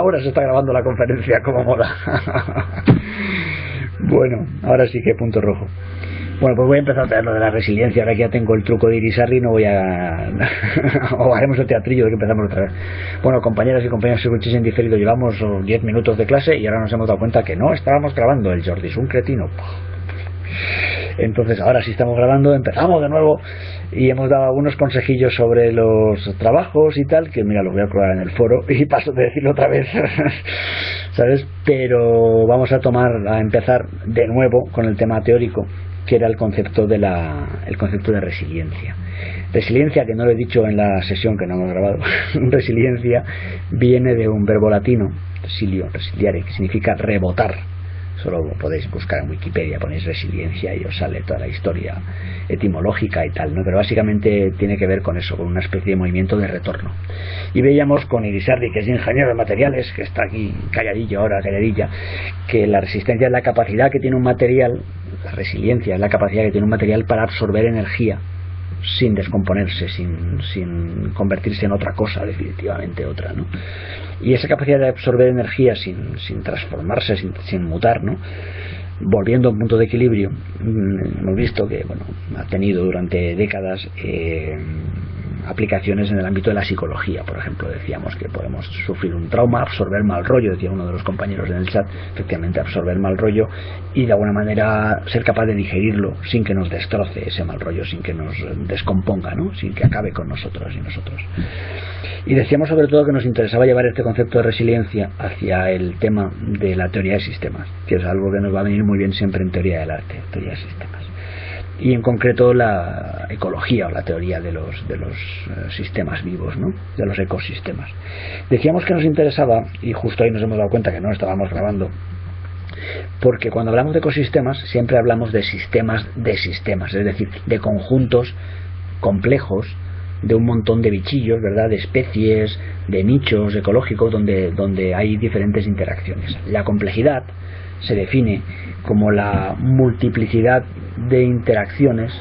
ahora se está grabando la conferencia, como mola. Bueno, ahora sí que punto rojo. Bueno, pues voy a empezar a traer lo de la resiliencia. Ahora que ya tengo el truco de Irisarri, no voy a... o haremos el teatrillo de que empezamos otra vez. Bueno, compañeras y compañeros, si escucháis en diferido, llevamos 10 minutos de clase y ahora nos hemos dado cuenta que no estábamos grabando. El Jordi es un cretino. Entonces ahora sí estamos grabando, empezamos de nuevo y hemos dado algunos consejillos sobre los trabajos y tal, que mira, los voy a probar en el foro y paso de decirlo otra vez. ¿Sabes? Pero vamos a empezar de nuevo con el tema teórico, que era el concepto de resiliencia. Resiliencia, que no lo he dicho en la sesión que no hemos grabado. Resiliencia viene de un verbo latino, resiliare, que significa rebotar. Solo podéis buscar en Wikipedia, ponéis resiliencia y os sale toda la historia etimológica y tal, ¿no? Pero básicamente tiene que ver con eso, con una especie de movimiento de retorno. Y veíamos con Irisarri, que es ingeniero de materiales, que está aquí calladilla, que la resistencia es la capacidad que tiene un material, la resiliencia es la capacidad que tiene un material para absorber energía sin descomponerse, sin convertirse en otra cosa, definitivamente otra, ¿no? Y esa capacidad de absorber energía sin transformarse, sin mutar, ¿no? Volviendo a un punto de equilibrio, hemos visto que, bueno, ha tenido durante décadas aplicaciones en el ámbito de la psicología. Por ejemplo, decíamos que podemos sufrir un trauma, absorber mal rollo, decía uno de los compañeros en el chat, efectivamente absorber mal rollo y de alguna manera ser capaz de digerirlo sin que nos destroce ese mal rollo, sin que nos descomponga, ¿no? Sin que acabe con nosotros y nosotros. Y decíamos sobre todo que nos interesaba llevar este concepto de resiliencia hacia el tema de la teoría de sistemas, que es algo que nos va a venir muy bien siempre en teoría del arte, teoría de sistemas. Y en concreto la ecología o la teoría de los sistemas vivos, ¿no? De los ecosistemas. Decíamos que nos interesaba, y justo ahí nos hemos dado cuenta que no estábamos grabando, porque cuando hablamos de ecosistemas siempre hablamos de sistemas, es decir, de conjuntos complejos de un montón de bichillos, ¿verdad? De especies, de nichos ecológicos donde hay diferentes interacciones. La complejidad se define como la multiplicidad de interacciones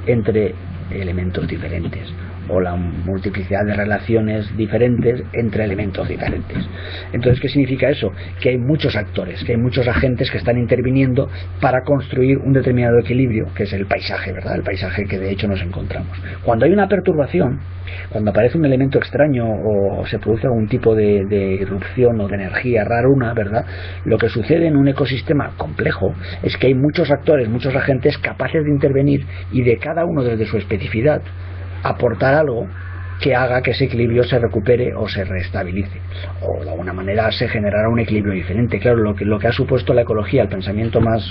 entre elementos diferentes, o la multiplicidad de relaciones diferentes entre elementos diferentes. Entonces, ¿qué significa eso? Que hay muchos actores, que hay muchos agentes que están interviniendo para construir un determinado equilibrio, que es el paisaje, ¿verdad? El paisaje que de hecho nos encontramos. Cuando hay una perturbación, cuando aparece un elemento extraño o se produce algún tipo de irrupción o de energía raruna, ¿verdad? Lo que sucede en un ecosistema complejo es que hay muchos actores, muchos agentes capaces de intervenir y de cada uno desde su especificidad aportar algo que haga que ese equilibrio se recupere o se restabilice, o de alguna manera se generará un equilibrio diferente. Claro, lo que ha supuesto la ecología, el pensamiento más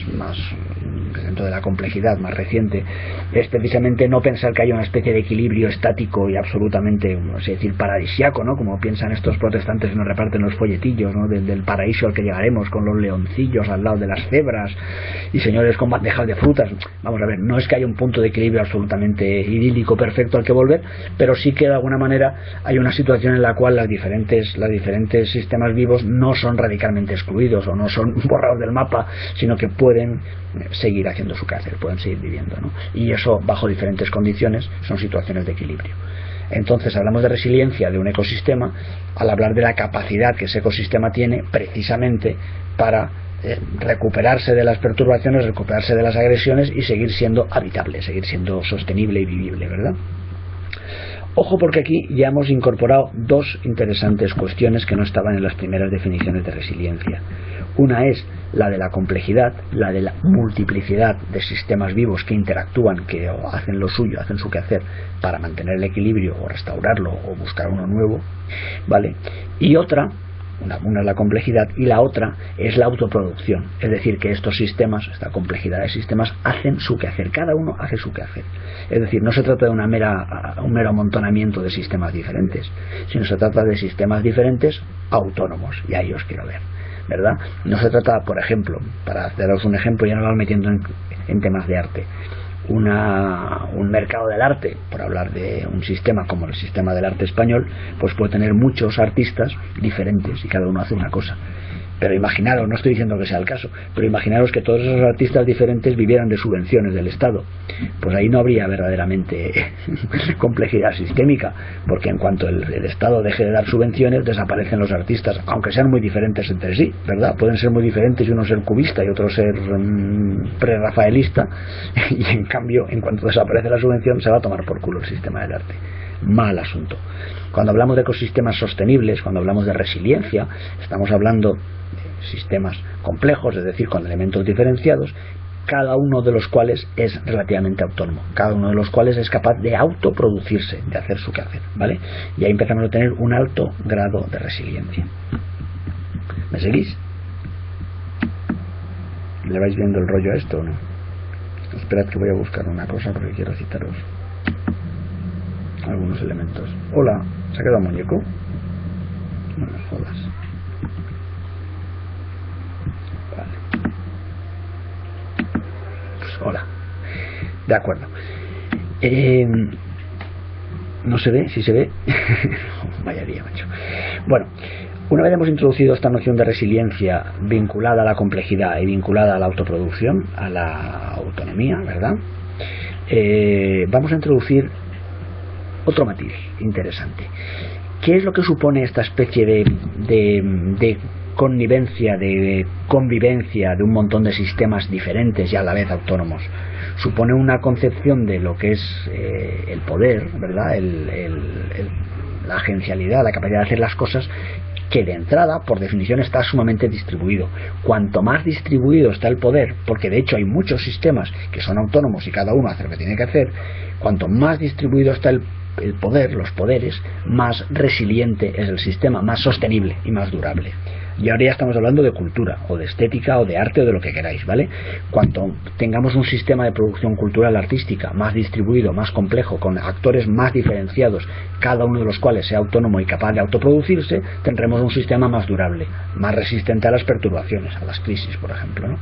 dentro de la complejidad más reciente, es precisamente no pensar que haya una especie de equilibrio estático y absolutamente, no sé decir, paradisiaco, ¿no? Como piensan estos protestantes que nos reparten los folletillos, ¿no? Del paraíso al que llegaremos, con los leoncillos al lado de las cebras y señores con bandejas de frutas. Vamos a ver, no es que haya un punto de equilibrio absolutamente idílico, perfecto al que volver, pero sí que de alguna manera hay una situación en la cual los diferentes sistemas vivos no son radicalmente excluidos o no son borrados del mapa, sino que pueden seguir haciendo su quehacer, pueden seguir viviendo, ¿no? Y eso bajo diferentes condiciones son situaciones de equilibrio. Entonces hablamos de resiliencia de un ecosistema al hablar de la capacidad que ese ecosistema tiene precisamente para recuperarse de las perturbaciones, recuperarse de las agresiones y seguir siendo habitable, seguir siendo sostenible y vivible, ¿verdad? Ojo, porque aquí ya hemos incorporado dos interesantes cuestiones que no estaban en las primeras definiciones de resiliencia. Una es la de la complejidad, la de la multiplicidad de sistemas vivos que interactúan, que hacen lo suyo, hacen su quehacer para mantener el equilibrio o restaurarlo o buscar uno nuevo, ¿vale? Y otra, una es la complejidad y la otra es la autoproducción, es decir, que estos sistemas, esta complejidad de sistemas hacen su quehacer, cada uno hace su quehacer. Es decir, no se trata de un mero amontonamiento de sistemas diferentes, sino se trata de sistemas diferentes autónomos, y ahí os quiero ver, ¿verdad? No se trata, por ejemplo, para daros un ejemplo, ya no vamos metiendo en temas de arte, un mercado del arte, por hablar de un sistema como el sistema del arte español, pues puede tener muchos artistas diferentes y cada uno hace una cosa. Pero imaginaros, no estoy diciendo que sea el caso, pero imaginaros que todos esos artistas diferentes vivieran de subvenciones del Estado. Pues ahí no habría verdaderamente complejidad sistémica, porque en cuanto el Estado deje de dar subvenciones, desaparecen los artistas, aunque sean muy diferentes entre sí, ¿verdad? Pueden ser muy diferentes y uno ser cubista y otro ser pre-rafaelista, y en cambio, en cuanto desaparece la subvención, se va a tomar por culo el sistema del arte. Mal asunto. Cuando hablamos de ecosistemas sostenibles, cuando hablamos de resiliencia, estamos hablando de sistemas complejos, es decir, con elementos diferenciados, cada uno de los cuales es relativamente autónomo, cada uno de los cuales es capaz de autoproducirse, de hacer su quehacer, ¿vale? Y ahí empezamos a tener un alto grado de resiliencia. ¿Me seguís? ¿Le vais viendo el rollo a esto o no? Esperad que voy a buscar una cosa porque quiero citaros algunos elementos. Hola, ¿se ha quedado muñeco? No me jodas. Vale. Pues hola. De acuerdo. ¿No se ve? ¿Sí se ve? Vaya día, macho. Bueno, una vez hemos introducido esta noción de resiliencia vinculada a la complejidad y vinculada a la autoproducción, a la autonomía, ¿verdad? Vamos a introducir otro matiz interesante. ¿Qué es lo que supone esta especie de connivencia, de convivencia de un montón de sistemas diferentes y a la vez autónomos? Supone una concepción de lo que es el poder, ¿verdad? La agencialidad, la capacidad de hacer las cosas, que de entrada, por definición, está sumamente distribuido. Cuanto más distribuido está el poder, porque de hecho hay muchos sistemas que son autónomos y cada uno hace lo que tiene que hacer, cuanto más distribuido está el poder, los poderes, más resiliente es el sistema, más sostenible y más durable. Y ahora ya estamos hablando de cultura, o de estética, o de arte, o de lo que queráis, ¿vale? Cuanto tengamos un sistema de producción cultural artística más distribuido, más complejo, con actores más diferenciados, cada uno de los cuales sea autónomo y capaz de autoproducirse, tendremos un sistema más durable, más resistente a las perturbaciones, a las crisis, por ejemplo, ¿no?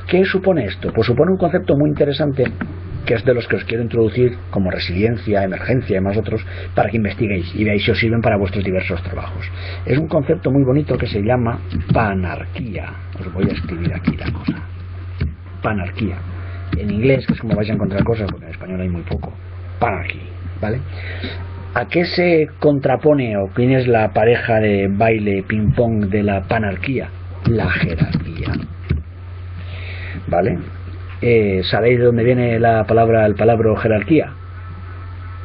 ¿Qué supone esto? Pues supone un concepto muy interesante, que es de los que os quiero introducir, como resiliencia, emergencia y más otros, para que investiguéis y veáis si os sirven para vuestros diversos trabajos. Es un concepto muy bonito que se llama panarquía. Os voy a escribir aquí la cosa. Panarquía. En inglés, que es como vais a encontrar cosas, porque en español hay muy poco. Panarchy, ¿vale? ¿A qué se contrapone o quién es la pareja de baile ping-pong de la panarquía? La jerarquía. ¿Vale? ¿Sabéis de dónde viene el palabra jerarquía?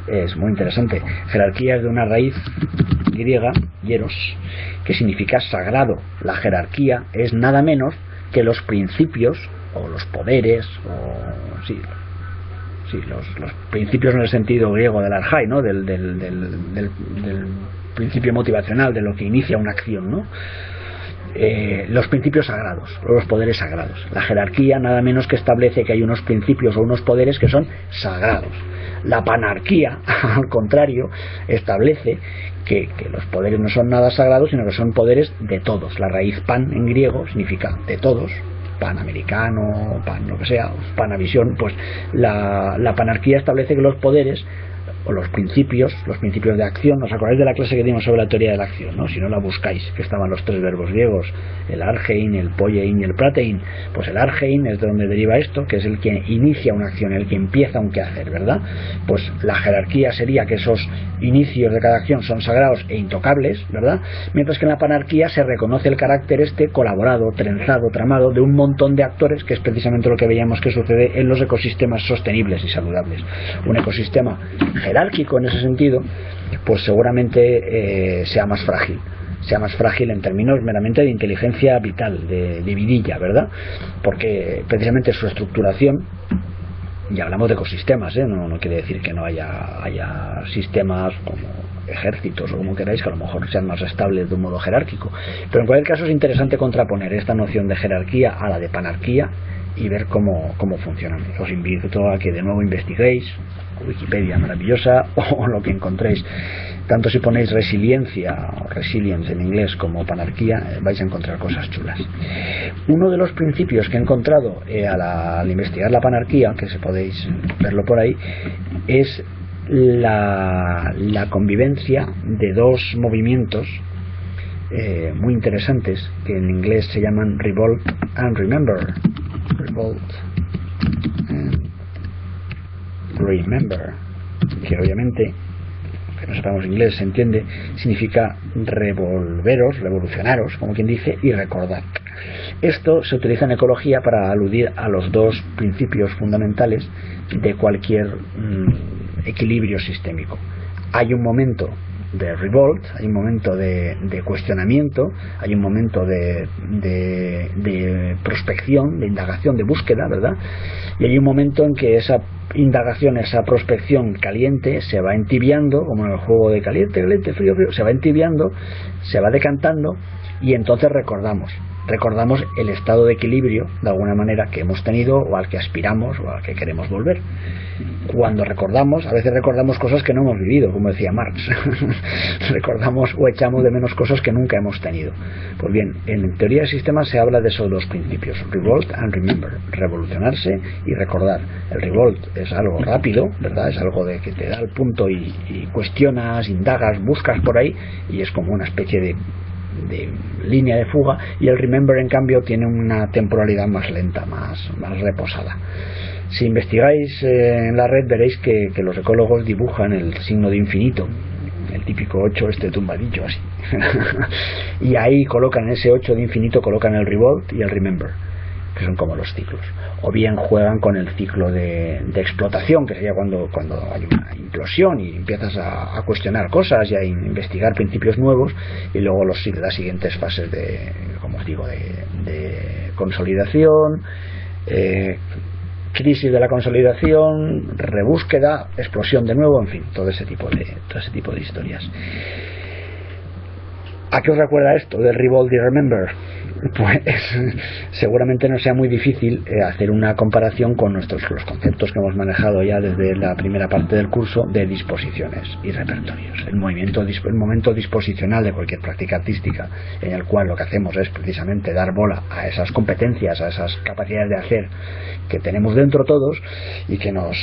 Es muy interesante. Jerarquía es de una raíz griega, hieros, que significa sagrado. La jerarquía es nada menos que los principios o los poderes, o sí, los principios en el sentido griego del arjai, ¿no? del principio motivacional, de lo que inicia una acción, ¿no? Los principios sagrados, los poderes sagrados. La jerarquía nada menos que establece que hay unos principios o unos poderes que son sagrados. La panarquía, al contrario, establece que los poderes no son nada sagrados, sino que son poderes de todos. La raíz pan en griego significa de todos, panamericano, pan lo que sea, panavisión. Pues la panarquía establece que los poderes o los principios de acción, ¿os acordáis de la clase que dimos sobre la teoría de la acción, ¿no? Si no la buscáis, que estaban los tres verbos griegos, el argein, el poiein y el pratein. Pues el argein es de donde deriva esto, que es el que inicia una acción, el que empieza un quehacer, ¿verdad? Pues la jerarquía sería que esos inicios de cada acción son sagrados e intocables, ¿verdad? Mientras que en la panarquía se reconoce el carácter colaborado, trenzado, tramado de un montón de actores, que es precisamente lo que veíamos que sucede en los ecosistemas sostenibles y saludables. Un ecosistema jerárquico en ese sentido, pues seguramente sea más frágil en términos meramente de inteligencia vital, de vidilla, ¿verdad? Porque precisamente su estructuración, y hablamos de ecosistemas, no quiere decir que no haya sistemas como ejércitos o como queráis, que a lo mejor sean más estables de un modo jerárquico, pero en cualquier caso es interesante contraponer esta noción de jerarquía a la de panarquía y ver cómo funcionan. Os invito a que de nuevo investiguéis Wikipedia maravillosa o lo que encontréis. Tanto si ponéis resiliencia o resilience en inglés como panarquía, vais a encontrar cosas chulas. Uno de los principios que he encontrado al investigar la panarquía, que si podéis verlo por ahí, es la convivencia de dos movimientos muy interesantes que en inglés se llaman Revolt and Remember. Revolt and Remember, que obviamente, que no sepamos inglés, se entiende, significa revolucionaros, como quien dice, y recordar. Esto se utiliza en ecología para aludir a los dos principios fundamentales de cualquier equilibrio sistémico. Hay un momento de revolt, hay un momento de cuestionamiento, hay un momento de prospección, de indagación, de búsqueda, ¿verdad? Y hay un momento en que esa indagación, esa prospección caliente se va entibiando, como en el juego de caliente, caliente, frío, frío, se va entibiando, se va decantando, y entonces recordamos el estado de equilibrio, de alguna manera, que hemos tenido o al que aspiramos o al que queremos volver. Cuando recordamos, a veces recordamos cosas que no hemos vivido, como decía Marx. Recordamos o echamos de menos cosas que nunca hemos tenido. Pues bien, en teoría de sistemas se habla de esos dos principios, revolt and remember, revolucionarse y recordar. El revolt es algo rápido, ¿verdad? Es algo de que te da el punto y cuestionas, indagas, buscas por ahí, y es como una especie de línea de fuga. Y el remember, en cambio, tiene una temporalidad más lenta, más reposada. Si investigáis en la red veréis que los ecólogos dibujan el signo de infinito, el típico 8 tumbadillo así. Y ahí colocan, en ese 8 de infinito colocan el revolt y el remember, que son como los ciclos. O bien juegan con el ciclo de explotación, que sería cuando hay una implosión y empiezas a cuestionar cosas y a investigar principios nuevos, y luego las siguientes fases de, como os digo, de consolidación, crisis de la consolidación, rebúsqueda, explosión de nuevo, en fin, todo ese tipo de historias. ¿A qué os recuerda esto del revolt y remember? Pues seguramente no sea muy difícil hacer una comparación con los conceptos que hemos manejado ya desde la primera parte del curso de disposiciones y repertorios. El momento disposicional de cualquier práctica artística, en el cual lo que hacemos es precisamente dar bola a esas competencias, a esas capacidades de hacer que tenemos dentro todos y que nos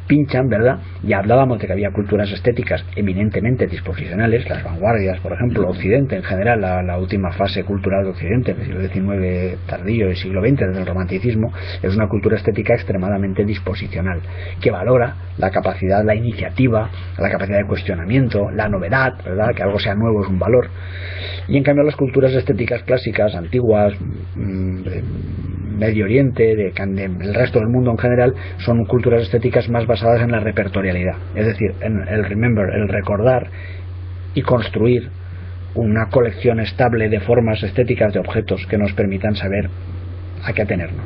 pinchan, ¿verdad? Ya hablábamos de que había culturas estéticas eminentemente disposicionales, las vanguardias, por ejemplo, Occidente en general, la última fase cultural de Occidente, del siglo XIX tardío y siglo XX, desde el romanticismo, es una cultura estética extremadamente disposicional, que valora la capacidad, la iniciativa, la capacidad de cuestionamiento, la novedad, ¿verdad? Que algo sea nuevo es un valor. Y en cambio las culturas estéticas clásicas, antiguas, Medio Oriente, del resto del mundo en general, son culturas estéticas más basadas en la repertorialidad, es decir, en el remember, el recordar y construir una colección estable de formas estéticas de objetos que nos permitan saber a qué atenernos.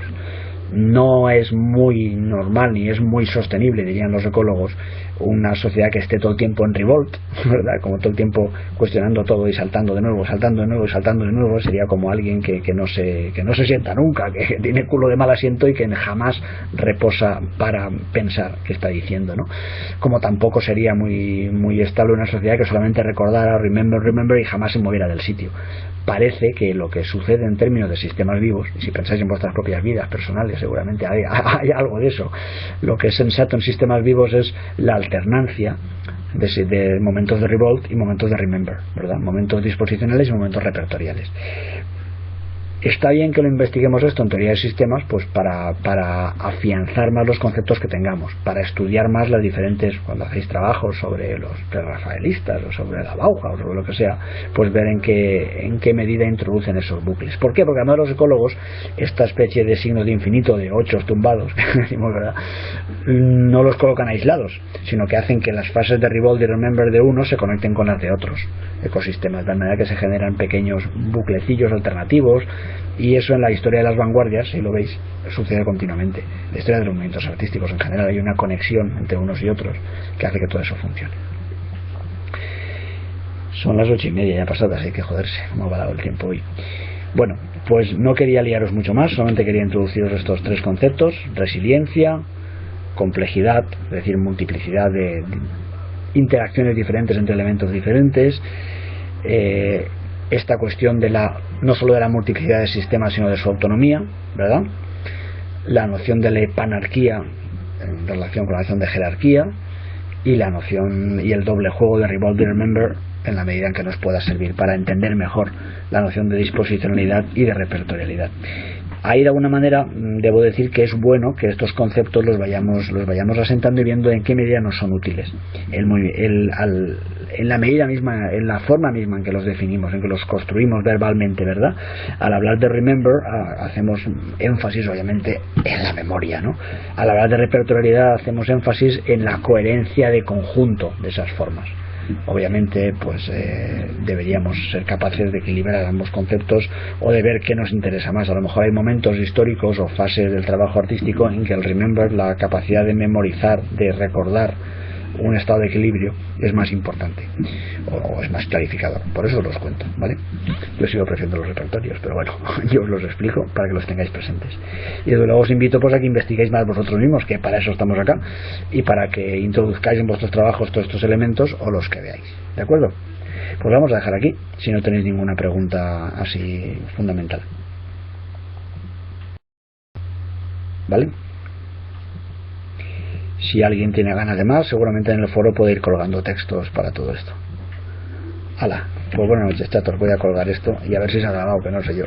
No es muy normal ni es muy sostenible, dirían los ecólogos, una sociedad que esté todo el tiempo en revolt, ¿verdad? Como todo el tiempo cuestionando todo y saltando de nuevo, saltando de nuevo y saltando de nuevo. Sería como alguien que no se sienta nunca, que tiene culo de mal asiento y que jamás reposa para pensar qué está diciendo, ¿no? Como tampoco sería muy estable una sociedad que solamente recordara remember y jamás se moviera del sitio. Parece que lo que sucede en términos de sistemas vivos, y si pensáis en vuestras propias vidas personales, seguramente hay algo de eso. Lo que es sensato en sistemas vivos es la alternancia de momentos de revolt y momentos de remember, ¿verdad? Momentos disposicionales y momentos repertoriales. Está bien que lo investiguemos esto en teoría de sistemas, pues para afianzar más los conceptos que tengamos, para estudiar más las diferentes, cuando hacéis trabajos sobre los prerrafaelistas o sobre la Bauhaus o sobre lo que sea, pues ver en qué medida introducen esos bucles. ¿Por qué? Porque además los ecólogos, esta especie de signos de infinito de 8 tumbados, decimos, ¿verdad?, no los colocan aislados, sino que hacen que las fases de revolt y remember de uno se conecten con las de otros ecosistemas, de tal manera que se generan pequeños buclecillos alternativos. Y eso en la historia de las vanguardias, si lo veis, sucede continuamente. La historia de los movimientos artísticos en general, hay una conexión entre unos y otros que hace que todo eso funcione. Son las 8:30 ya pasadas, hay que joderse, cómo va dado el tiempo hoy. Bueno, pues no quería liaros mucho más, solamente quería introduciros estos tres conceptos: resiliencia, complejidad, es decir, multiplicidad de interacciones diferentes entre elementos diferentes, esta cuestión de no solo de la multiplicidad de sistemas sino de su autonomía, ¿verdad? La noción de la panarquía en relación con la noción de jerarquía, y la noción y el doble juego de revolt y remember en la medida en que nos pueda servir para entender mejor la noción de disposicionalidad y de repertorialidad. Ahí de alguna manera debo decir que es bueno que estos conceptos los vayamos asentando y viendo en qué medida nos son útiles. En la medida misma, en la forma misma en que los definimos, en que los construimos verbalmente, ¿verdad? Al hablar de remember hacemos énfasis obviamente en la memoria, ¿no? Al hablar de repertorialidad hacemos énfasis en la coherencia de conjunto de esas formas. Obviamente pues deberíamos ser capaces de equilibrar ambos conceptos o de ver qué nos interesa más. A lo mejor hay momentos históricos o fases del trabajo artístico en que el remember, la capacidad de memorizar, de recordar un estado de equilibrio, es más importante o es más clarificador. Por eso os los cuento, ¿vale? Yo sigo prefiriendo los repertorios, pero bueno, yo os los explico para que los tengáis presentes. Y desde luego os invito pues a que investiguéis más vosotros mismos, que para eso estamos acá, y para que introduzcáis en vuestros trabajos todos estos elementos o los que veáis, ¿de acuerdo? Pues vamos a dejar aquí, si no tenéis ninguna pregunta así fundamental, ¿vale? Si alguien tiene ganas de más, seguramente en el foro puede ir colgando textos para todo esto. Hala, pues buenas noches, chatos, voy a colgar esto y a ver si se ha grabado, que no sé yo.